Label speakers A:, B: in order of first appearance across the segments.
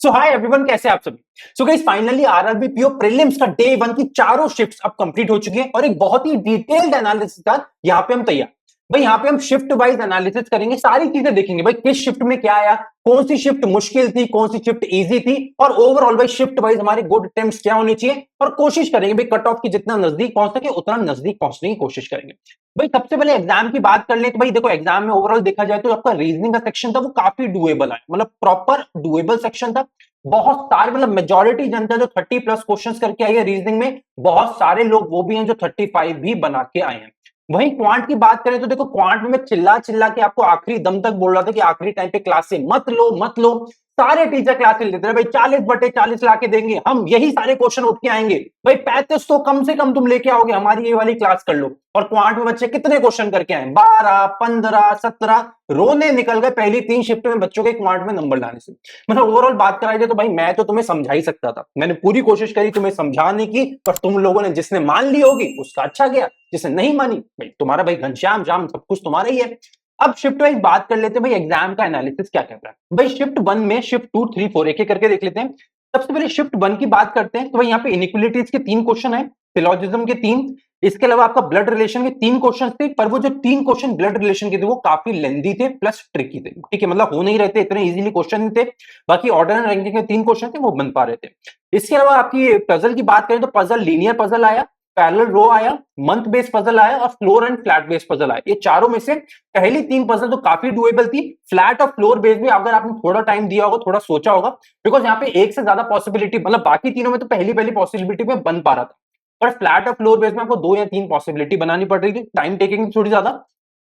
A: सो hi everyone, कैसे आप सभी। So guys, finally RRB PO prelims का डे 1 की चारों शिफ्ट्स अब कंप्लीट हो चुकी हैं और एक बहुत ही डिटेल्ड एनालिसिस का यहाँ पे हम तैयार। भाई यहाँ पे हम शिफ्ट वाइज एनालिसिस करेंगे, सारी चीजें देखेंगे भाई किस शिफ्ट में क्या आया, कौन सी शिफ्ट मुश्किल थी, कौन सी शिफ्ट इजी थी, और ओवरऑल भाई शिफ्ट वाइज हमारे गुड अटेम्प्ट्स क्या होने चाहिए, और कोशिश करेंगे भाई कट ऑफ की जितना नजदीक पहुंच सके उतना नजदीक पहुंचने की कोशिश करेंगे। भाई सबसे पहले एग्जाम की बात कर ले तो भाई देखो, एग्जाम में ओवरऑल देखा जाए तो आपका रीजनिंग का सेक्शन था वो काफी डुएबल है, मतलब प्रॉपर डुएबल सेक्शन था। बहुत सारे मतलब मेजॉरिटी जनता जो 30+ क्वेश्चंस करके आई है रीजनिंग में, बहुत सारे लोग वो भी हैं जो 35 भी बना के आए हैं। वहीं क्वांट की बात करें तो देखो, क्वांट में मैं चिल्ला चिल्ला के आपको आखिरी दम तक बोल रहा था कि आखिरी टाइम पे क्लास से मत लो मत लो। सारे टीचर क्लास लेते रहे भाई, 40/40 ला के देंगे, हम यही सारे क्वेश्चन उठ के आएंगे भाई, 35 तो कम से कम तुम लेके आओगे, हमारी ये वाली क्लास कर लो। और क्वांट में बच्चे कितने क्वेश्चन करके आए, 12, 15, 17, रोने निकल गए पहली 3 शिफ्ट में बच्चों के क्वांट में नंबर लाने से। मतलब ओवरऑल बात कराई जाए तो भाई मैं तो तुम्हें समझा ही सकता था, मैंने पूरी कोशिश करी तुम्हें समझाने की, पर तुम लोगों ने जिसने मान ली होगी उसका अच्छा गया, जिसने नहीं मानी भाई तुम्हारा भाई घनश्याम जाम सब कुछ तुम्हारा ही है। अब शिफ्ट वाइज बात कर लेते हैं भाई, एग्जाम का एनालिसिस क्या कहता है। भाई शिफ्ट 1 में शिफ्ट 2, 3, 4 एक एक करके देख लेते हैं। सबसे पहले शिफ्ट 1 की बात करते हैं तो भाई यहाँ पे इनइक्वालिटीज के 3 क्वेश्चन है, सिलोजिज्म के 3, इसके अलावा आपका ब्लड रिलेशन के 3 क्वेश्चन थे, पर वो जो 3 क्वेश्चन ब्लड रिलेशन के थे वो काफी लेंदी थे प्लस ट्रिकी थे, ठीक है, मतलब हो नहीं रहते इतने इजीली क्वेश्चन थे। बाकी ऑर्डर एंड रैंकिंग के 3 क्वेश्चन थे वो बन पा रहे थे। इसके अलावा आपकी पजल की बात करें तो पजल लीनियर पजल आया, पैरेलल रो आया, मंथ बेस्ड पजल आया और floor and flat based puzzle आया। ये चारों में से पहली 3 पजल तो काफी डुएबल थी। फ्लैट और फ्लोर बेस्ड भी अगर आपने थोड़ा टाइम दिया होगा, थोड़ा सोचा होगा, बिकॉज यहाँ पे एक से ज्यादा पॉसिबिलिटी, मतलब बाकी तीनों में तो पहली पहली पॉसिबिलिटी में बन पा रहा था, पर फ्लैट और फ्लोर बेस्ड में आपको 2 या 3 पॉसिबिलिटी बनानी पड़ रही थी, टाइम टेकिंग थोड़ी ज्यादा।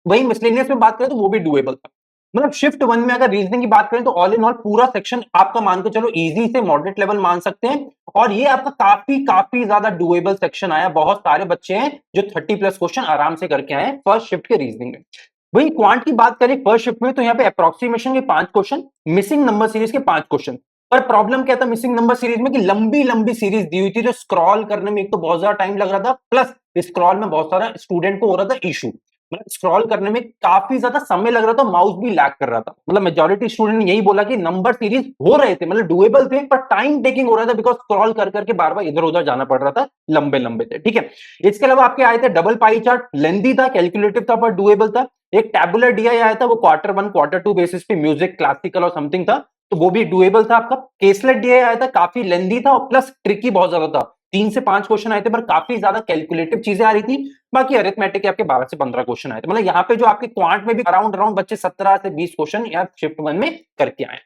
A: वही मिसलेनियस में बात करें तो वो भी डुएबल था। मतलब शिफ्ट 1 में अगर रीजनिंग की बात करें तो ऑल इन ऑल पूरा सेक्शन आपका मान के चलो इजी से मॉडरेट लेवल मान सकते हैं, और ये आपका काफी काफी ज्यादा डुएबल सेक्शन आया। बहुत सारे बच्चे हैं जो 30+ क्वेश्चन आराम से करके आए फर्स्ट शिफ्ट के रीजनिंग में। वही क्वांट की बात करें फर्स्ट शिफ्ट में तो यहाँ पे अप्रोक्सीमेशन के 5 क्वेश्चन, मिसिंग नंबर सीरीज के 5 क्वेश्चन। पर प्रॉब्लम क्या था मिसिंग नंबर सीरीज में कि लंबी लंबी सीरीज दी हुई थी, जो स्क्रॉल करने में एक तो बहुत ज्यादा टाइम लग रहा था, प्लस स्क्रॉल में बहुत सारा स्टूडेंट को हो रहा था इशू, मतलब स्क्रॉल करने में काफी ज्यादा समय लग रहा था, माउस भी लैग कर रहा था। मतलब मेजॉरिटी स्टूडेंट ने यही बोला कि नंबर सीरीज हो रहे थे, मतलब डुएबल थे, पर टाइम टेकिंग हो रहा था बिकॉज स्क्रॉल कर करके बार बार इधर उधर जाना पड़ रहा था, लंबे लंबे थे, ठीक है। इसके अलावा आपके आए थे डबल पाई चार्ट, लेंदी था, कैलकुलेटिव था, पर डुएबल था। एक टैबुलर डीआई आया था, वो Q1 Q2 बेसिस पे म्यूजिक क्लासिकल और समथिंग था, तो वो भी डुएबल था आपका। केसलेट डीआई आया था, काफी लेंदी था और प्लस ट्रिकी बहुत ज्यादा था। 3 से 5 क्वेश्चन आए थे, पर काफी ज्यादा कैलकुलेटिव चीजें आ रही थी। बाकी अरिथमेटिक के आपके 12 से 15 क्वेश्चन आए थे। मतलब यहाँ पे जो आपके क्वांट में भी अराउंड अराउंड बच्चे 17 से 20 क्वेश्चन या शिफ्ट 1 में करके आए।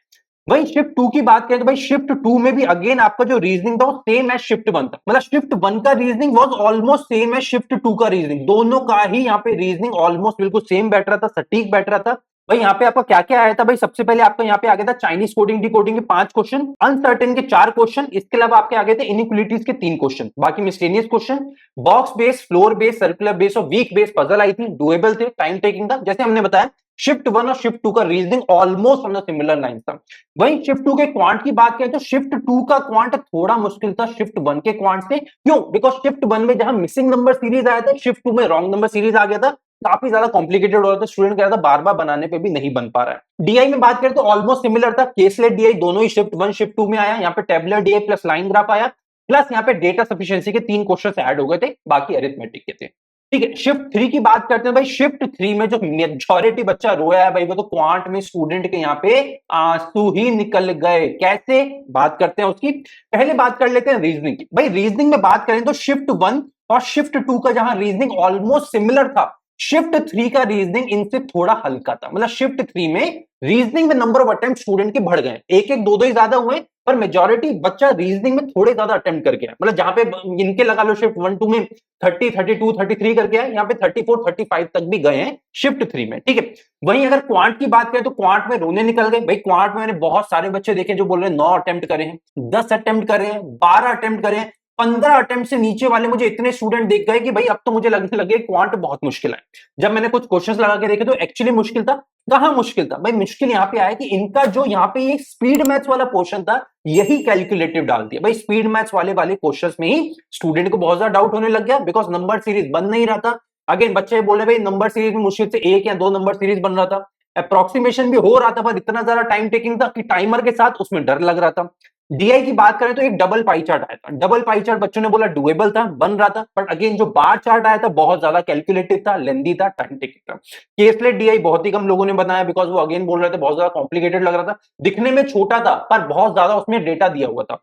A: वही शिफ्ट 2 की बात करें तो भाई शिफ्ट 2 में भी अगेन आपका जो रीजनिंग था वो सेम एज शिफ्ट 1 था, मतलब शिफ्ट 1 का reasoning was almost same as shift 2 का रीजनिंग, दोनों का ही यहाँ पे रीजनिंग ऑलमोस्ट बिल्कुल सेम बैठ रहा था, सटीक बैठ रहा था। भाई यहाँ पे आपका क्या क्या आया था, भाई सबसे पहले आपका यहाँ पे आ गया था चाइनीज कोडिंग डिकोडिंग के 5 क्वेश्चन, अनसर्टेन के 4 क्वेश्चन, इसके अलावा आपके आ गए थे इनइक्वालिटीज के 3 क्वेश्चन, बाकी miscellaneous question, box base, floor base, circular base और वीक बेस पजल आई थी, डुएबल थे, टाइम टेकिंग था। जैसे हमने बताया शिफ्ट 1 और शिफ्ट 2 का reasoning almost on the similar line था। वहीं शिफ्ट 2 के क्वांट की बात करें तो शिफ्ट 2 का क्वांट थोड़ा मुश्किल था शिफ्ट 1 के क्वांट से, क्यों, बिकॉज शिफ्ट 1 में जहां मिसिंग नंबर सीरीज आया था, शिफ्ट 2 में रॉन्ग नंबर सीरीज आ गया था, काफी ज्यादा कॉम्प्लिकेटेड हो रहा था, स्टूडेंट कह रहा था बार बार बनाने पे भी नहीं बन पा रहा है। डीआई में बात करें तो ऑलमोस्ट सिमिलर था, केसलेट डीआई दोनों ही शिफ्ट 1 शिफ्ट 2 में आया, यहाँ पे tabular DI plus line graph आया, प्लस यहाँ पे डेटा सफिशिएंसी के 3 क्वेश्चन ऐड हो गए थे, बाकी अरिथमेटिक के थे, ठीक है। शिफ्ट 3 की बात करते हैं भाई, शिफ्ट 3 में जो मेजॉरिटी बच्चा रोया है भाई, वो तो क्वांट में स्टूडेंट के यहाँ पे आंसू ही निकल गए। कैसे, बात करते हैं उसकी। पहले बात कर लेते हैं रीजनिंग की। भाई रीजनिंग में बात करें तो शिफ्ट 1 और शिफ्ट 2 का जहां रीजनिंग ऑलमोस्ट सिमिलर था, शिफ्ट 3 का रीजनिंग इनसे थोड़ा हल्का था। मतलब शिफ्ट 3 में रीजनिंग में नंबर ऑफ अटेम्प्ट स्टूडेंट के बढ़ गए, एक एक दो दो ही ज्यादा हुए, पर मेजॉरिटी बच्चा रीजनिंग में थोड़े ज्यादा अटेम्प्ट करके आया। मतलब जहां पे इनके लगा लो शिफ्ट 1 2 में 30 32 33 करके आए, यहाँ पे 34 35 तक भी गए हैं शिफ्ट 3 में, ठीक है। वहीं अगर क्वांट की बात करें तो क्वांट में रोने निकल गए भाई। क्वांट में मैंने बहुत सारे बच्चे देखे जो बोल रहे हैं 9 अटेम्प्ट करे हैं, 10 अटेम्प्ट करे हैं, 12 अटेम्प्ट करे हैं, 15 अटेम्प्ट से नीचे वाले मुझे इतने स्टूडेंट दिख गए कि भाई अब तो मुझे लगने लगे क्वांट बहुत मुश्किल है। जब मैंने कुछ क्वेश्चंस लगा के देखे तो एक्चुअली मुश्किल था। कहां मुश्किल था भाई, मुश्किल यहाँ पे आया कि इनका जो यहाँ पे ये स्पीड मैथ्स वाला पोर्शन था, यही कैलकुलेटिव डाल दिया भाई। स्पीड मैथ्स वाले क्वेश्चंस में ही स्टूडेंट को बहुत ज्यादा डाउट होने लग गया, बिकॉज नंबर सीरीज बन नहीं रहा था। अगेन बच्चे बोल रहे भाई नंबर सीरीज में मुश्किल से 1 या 2 नंबर सीरीज बन रहा था। अप्रोक्सीमेशन भी हो रहा था पर इतना ज्यादा टाइम टेकिंग था कि टाइमर के साथ उसमें डर लग रहा था। डीआई की बात करें तो एक डबल पाई चार्ट आया था, डबल पाई चार्ट बच्चों ने बोला डुएबल था, बन रहा था, बट अगेन जो बार चार्ट आया था बहुत ज्यादा कैलकुलेटेड था, लेंदी था, टाइम टेकिंग था। केसलेट डीआई बहुत ही कम लोगों ने बनाया बिकॉज वो अगेन बोल रहे थे बहुत ज्यादा कॉम्प्लिकेटेड लग रहा था, दिखने में छोटा था पर बहुत ज्यादा उसमें डेटा दिया हुआ था।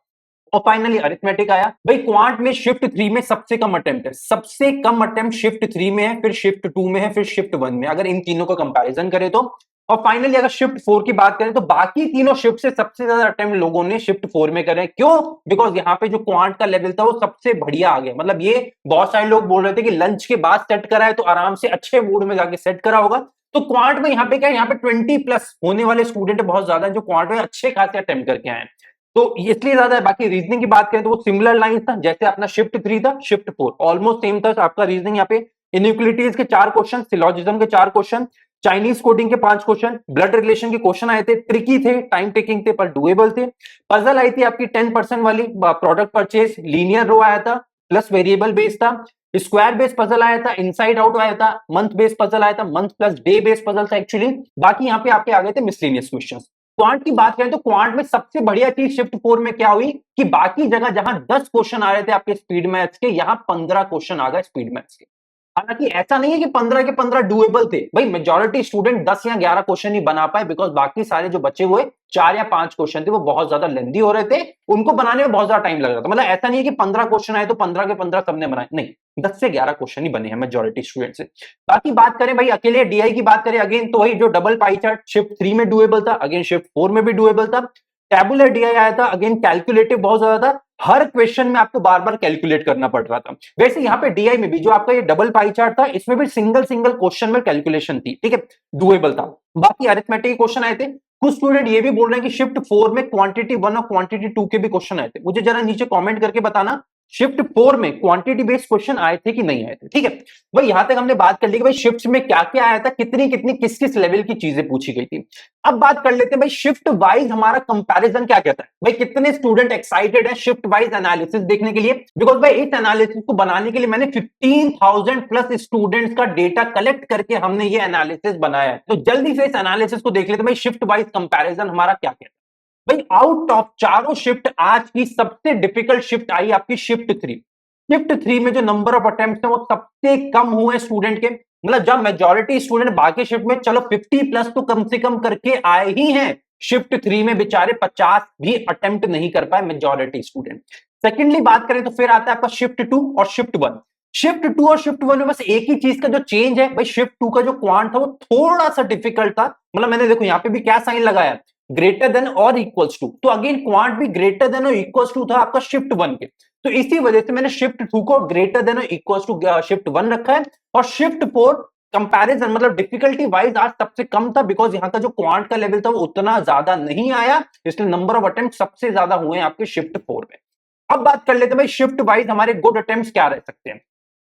A: और फाइनली अरिथमेटिक आया। भाई क्वांट में शिफ्ट 3 में सबसे कम अटेम्प्ट है, सबसे कम अटेम्प्ट शिफ्ट 3 में है, फिर शिफ्ट 2 में है, फिर शिफ्ट 1 में, अगर इन तीनों का कंपैरिजन करें तो। और फाइनली अगर शिफ्ट 4 की बात करें तो बाकी तीनों शिफ्ट से सबसे ज्यादा अटेम्प्ट लोगों ने शिफ्ट 4 में करे। क्यों? बिकॉज यहाँ पे जो क्वांट का लेवल था वो सबसे बढ़िया आ गया। मतलब ये बहुत सारे लोग बोल रहे थे कि लंच के बाद सेट करा है तो आराम से अच्छे मूड में जाके सेट करा होगा। तो क्वांट में यहाँ पे क्या है, यहाँ पे 20+ होने वाले स्टूडेंट बहुत ज्यादा है जो क्वांट में अच्छे खासे अटेम्प्ट करके आए हैं, तो इसलिए ज्यादा है। बाकी रीजनिंग की बात करें तो वो सिमिलर लाइन था, जैसे अपना शिफ्ट 3 था, शिफ्ट 4 ऑलमोस्ट सेम था। आपका रीजनिंग यहाँ पे इनइक्वालिटीज के 4 क्वेश्चन, सिलोजिज्म के 4 क्वेश्चन, चाइनीज कोडिंग के 5 क्वेश्चन, ब्लड रिलेशन के क्वेश्चन आए थे, ट्रिकी थे, टाइम टेकिंग थे पर डुएबल थे। पजल आई थी आपकी 10% वाली, प्रोडक्ट परचेज, लीनियर रो आया था प्लस वेरिएबल बेस था, स्क्वायर बेस पजल आया था, इनसाइड आउट आया था, मंथ बेस पजल आया था, month plus day base puzzle था एक्चुअली। बाकी यहाँ पे आपके आ गए थे मिसलेनियस क्वेश्चन। क्वांट की बात करें तो क्वांट में सबसे बढ़िया चीज शिफ्ट 4 में क्या हुई कि बाकी जगह जहां 10 क्वेश्चन आ रहे थे आपके स्पीड मैथ्स के, यहां 15 क्वेश्चन आ गए स्पीड मैथ्स के। हालांकि ऐसा नहीं है कि 15 के 15 डुएबल थे, भाई मेजॉरिटी स्टूडेंट 10 या 11 क्वेश्चन ही बना पाए बिकॉज बाकी सारे जो बचे हुए 4 या 5 क्वेश्चन थे वो बहुत ज्यादा लेंदी हो रहे थे, उनको बनाने में बहुत ज्यादा टाइम लग रहा था। मतलब ऐसा नहीं है कि 15 क्वेश्चन आए तो 15 के 15 सबने बनाए, नहीं, 10 से 11 क्वेश्चन ही बने हैं मेजॉरिटी स्टूडेंट से। बाकी बात करें भाई अकेले डीआई की बात करें अगेन तो वही जो डबल पाई चार्ट शिफ्ट 3 में डुएबल था, अगेन शिफ्ट 4 में भी डुएबल था। टैबुलर डीआई आया था, अगेन कैलकुलेटिव बहुत ज्यादा था, हर क्वेश्चन में आपको बार बार कैलकुलेट करना पड़ रहा था। वैसे यहाँ पे डीआई में भी जो आपका ये डबल पाई चार्ट था इसमें भी सिंगल सिंगल क्वेश्चन में कैलकुलेशन थी, ठीक है, डुएबल था। बाकी अरिथमेटिक क्वेश्चन आए थे। कुछ स्टूडेंट ये भी बोल रहे हैं कि शिफ्ट 4 में क्वांटिटी 1 और क्वांटिटी 2 के भी क्वेश्चन आए थे, मुझे जरा नीचे कमेंट करके बताना शिफ्ट 4 में क्वांटिटी बेस्ड क्वेश्चन आए थे कि नहीं आए थे, ठीक है। भाई यहां तक हमने बात कर ली कि भाई शिफ्ट में क्या क्या आया था, कितनी कितनी किस किस लेवल की चीजें पूछी गई थी। अब बात कर लेते हैं भाई शिफ्ट वाइज हमारा कंपैरिजन क्या कहता है। भाई कितने स्टूडेंट एक्साइटेड है शिफ्ट वाइज एनालिसिस देखने के लिए, बिकॉज भाई इस एनालिसिस को बनाने के लिए मैंने 15,000 प्लस स्टूडेंट्स का डेटा कलेक्ट करके हमने ये एनालिसिस बनाया है। तो जल्दी से इस एनालिसिस को देख लेते हैं भाई शिफ्ट वाइज कंपैरिजन हमारा क्या कहता है। भाई आउट ऑफ चारों शिफ्ट आज की सबसे डिफिकल्ट शिफ्ट आई आपकी शिफ्ट 3। शिफ्ट 3 में जो नंबर ऑफ अटेम्प्ट है वो सबसे कम हुए स्टूडेंट के, मतलब जब मेजॉरिटी स्टूडेंट बाकी शिफ्ट में चलो 50+ तो कम से कम करके आए ही हैं, शिफ्ट 3 में बेचारे 50 भी अटेम्प्ट नहीं कर पाए मेजॉरिटी स्टूडेंट। सेकेंडली बात करें तो फिर आता है आपका शिफ्ट 2 और शिफ्ट 1। शिफ्ट 2 और शिफ्ट 1 में बस एक ही चीज का जो चेंज है भाई, शिफ्ट 2 का जो क्वांट था वो थोड़ा सा डिफिकल्ट था। मतलब मैंने देखो यहाँ पे भी क्या साइन लगाया, ग्रेटर देन और इक्वल्स टू, तो अगेन क्वांट भी ग्रेटर देन और इक्वल्स टू था आपका शिफ्ट 1 के, तो इसी वजह से मैंने शिफ्ट 2 को ग्रेटर देन और इक्वल्स टू शिफ्ट 1 रखा है। और शिफ्ट 4 कंपैरिजन मतलब डिफिकल्टी वाइज आज सबसे कम था बिकॉज यहां का जो क्वांट का लेवल था वो उतना ज्यादा नहीं आया, इसलिए नंबर ऑफ अटेम्प्ट सबसे ज्यादा हुए हैं आपके शिफ्ट 4 में। अब बात कर लेते हैं भाई शिफ्ट वाइज हमारे गुड अटेम्प्ट क्या रह सकते हैं।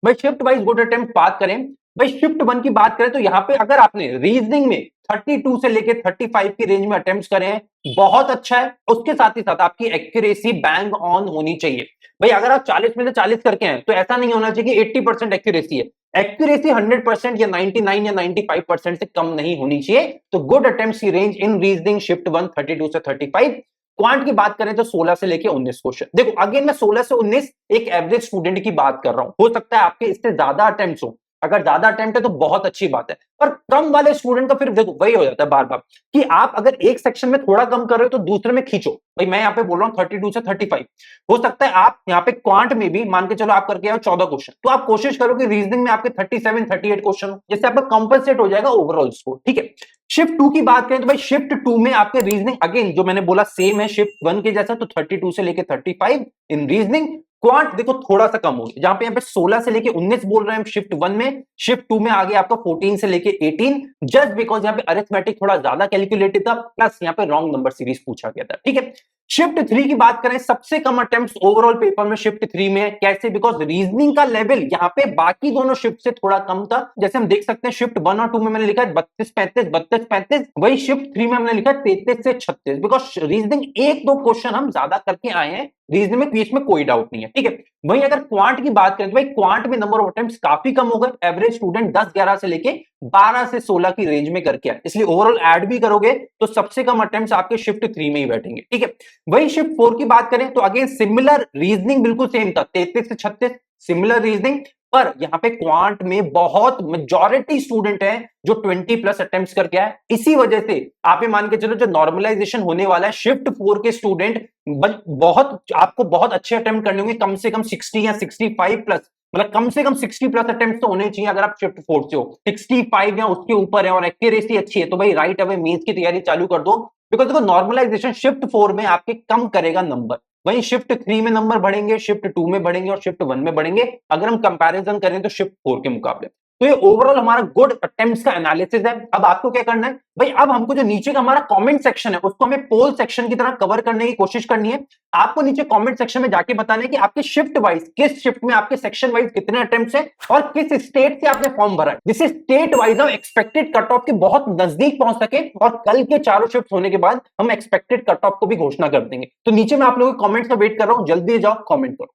A: भाई शिफ्ट वाइज गुड अटेम्प्ट बात करें, भाई शिफ्ट 1 की बात करें तो यहां पे अगर आपने रीजनिंग में 32 से लेके 35 की रेंज में अटेम्प्ट्स करे हैं बहुत अच्छा है। उसके साथ ही साथ आपकी एक्यूरेसी बैंग ऑन होनी चाहिए। भाई अगर आप 40 में से 40 करके हैं तो ऐसा नहीं होना चाहिए कि 80% एक्यूरेसी है, एक्यूरेसी 100% या 99 या 95% से कम नहीं होनी चाहिए। तो गुड अटेम्प्ट्स की रेंज इन रीजनिंग शिफ्ट 1 32 से 35। क्वांट की बात करें तो 16 से लेके 19 क्वेश्चन। देखो अगेन मैं 16 से 19 एक एवरेज स्टूडेंट की बात कर रहा हूं, हो सकता है आपके इससे ज्यादा अटेम्प्ट्स हो, अगर ज्यादा अटेम्प्ट है तो बहुत अच्छी बात है, पर कम वाले स्टूडेंट का फिर देखो वही हो जाता है बार बार कि आप अगर एक सेक्शन में थोड़ा कम कर रहे हो तो दूसरे में खींचो। भाई मैं यहाँ पे बोल रहा हूँ 32 से 35, हो सकता है आप यहाँ पे क्वांट में भी मान के चलो आप करके आओ 14 क्वेश्चन, तो आप कोशिश करो कि रीजनिंग में आपके 37 38 क्वेश्चन हो, जिससे आपका कंपनसेट हो जाएगा ओवरऑल स्कोर, ठीक है। शिफ्ट 2 की बात करें तो भाई शिफ्ट 2 में आपके रीजनिंग अगेन जो मैंने बोला सेम है शिफ्ट 1 के जैसा, तो 32 से लेके 35 इन रीजनिंग। क्वांट देखो थोड़ा सा कम हो गया, जहां पे यहाँ पे 16 से लेके 19 बोल रहे हैं शिफ्ट 1 में, शिफ्ट 2 में आ गया आपका 14 से लेके 18, जस्ट बिकॉज यहाँ पे अरिथमेटिक थोड़ा ज्यादा कैलकुलेटेड था, प्लस यहाँ पे रॉन्ग नंबर सीरीज पूछा गया था, ठीक है। शिफ्ट 3 की बात करें, सबसे कम अटेम्प्ट्स ओवरऑल पेपर में शिफ्ट 3 में है। कैसे? बिकॉज रीजनिंग का लेवल यहाँ पे बाकी दोनों शिफ्ट से थोड़ा कम था। जैसे हम देख सकते हैं शिफ्ट 1 और 2 में मैंने लिखा है 32 35 32 35, वही शिफ्ट 3 में हमने लिखा है 33 से 36, बिकॉज रीजनिंग एक दो क्वेश्चन हम ज्यादा करके आए हैं रीजनिंग में, बीच में कोई डाउट नहीं है, ठीक है। वहीं अगर क्वांट की बात करें तो भाई क्वांट में नंबर ऑफ अटेम्प्ट्स काफी कम हो गए, एवरेज स्टूडेंट 10 11 से लेके 12 से 16 की रेंज में करके आए, इसलिए ओवरऑल ऐड भी करोगे तो सबसे कम अटेम्प्ट्स आपके शिफ्ट 3 में ही बैठेंगे। ठीक है, वही शिफ्ट 4 की बात करें तो अगेन सिमिलर रीजनिंग बिल्कुल सेम था, 33 से 36 सिमिलर रीजनिंग, पर यहां पे क्वांट में बहुत मेजॉरिटी स्टूडेंट है जो 20 प्लस अटेम्प्ट्स करके आए। इसी वजह से आप ये मान के चलो जो नॉर्मलाइजेशन होने वाला है शिफ्ट 4 के स्टूडेंट बहुत आपको बहुत अच्छे अटेम्प्ट करने होंगे, कम से कम 60 या 65 प्लस, मतलब कम से कम 60 प्लस अटेम्प्ट तो होने चाहिए। अगर आप शिफ्ट 4 से हो 65 या उसके ऊपर है और एक्यूरेसी अच्छी है तो भाई राइट अवे मेंस की तैयारी चालू कर दो, बिकॉज देखो नॉर्मलाइजेशन शिफ्ट 4 में आपके कम करेगा नंबर, वहीं शिफ्ट 3 में नंबर बढ़ेंगे, शिफ्ट 2 में बढ़ेंगे और शिफ्ट 1 में बढ़ेंगे अगर हम कंपैरिजन करें तो शिफ्ट 4 के मुकाबले। तो ये ओवरऑल हमारा गुड अटेम्प्ट्स का एनालिसिस है। अब आपको क्या करना है भाई, अब हमको जो नीचे का हमारा कमेंट सेक्शन है उसको हमें पोल सेक्शन की तरह कवर करने की कोशिश करनी है। आपको नीचे कमेंट सेक्शन में जाके बताना है कि आपके शिफ्ट वाइज किस शिफ्ट में आपके सेक्शन वाइज कितने अटेम्प्ट्स हैं और किस स्टेट से आपने फॉर्म भरा है, जिससे स्टेट वाइज हम एक्सपेक्टेड कट ऑफ के बहुत नजदीक पहुंच सके और कल के चारों शिफ्ट होने के बाद हम एक्सपेक्टेड कट ऑफ को भी घोषणा कर देंगे। तो नीचे मैं आप लोगों के कमेंट्स का वेट कर रहा हूं, जल्दी जाओ कमेंट करो।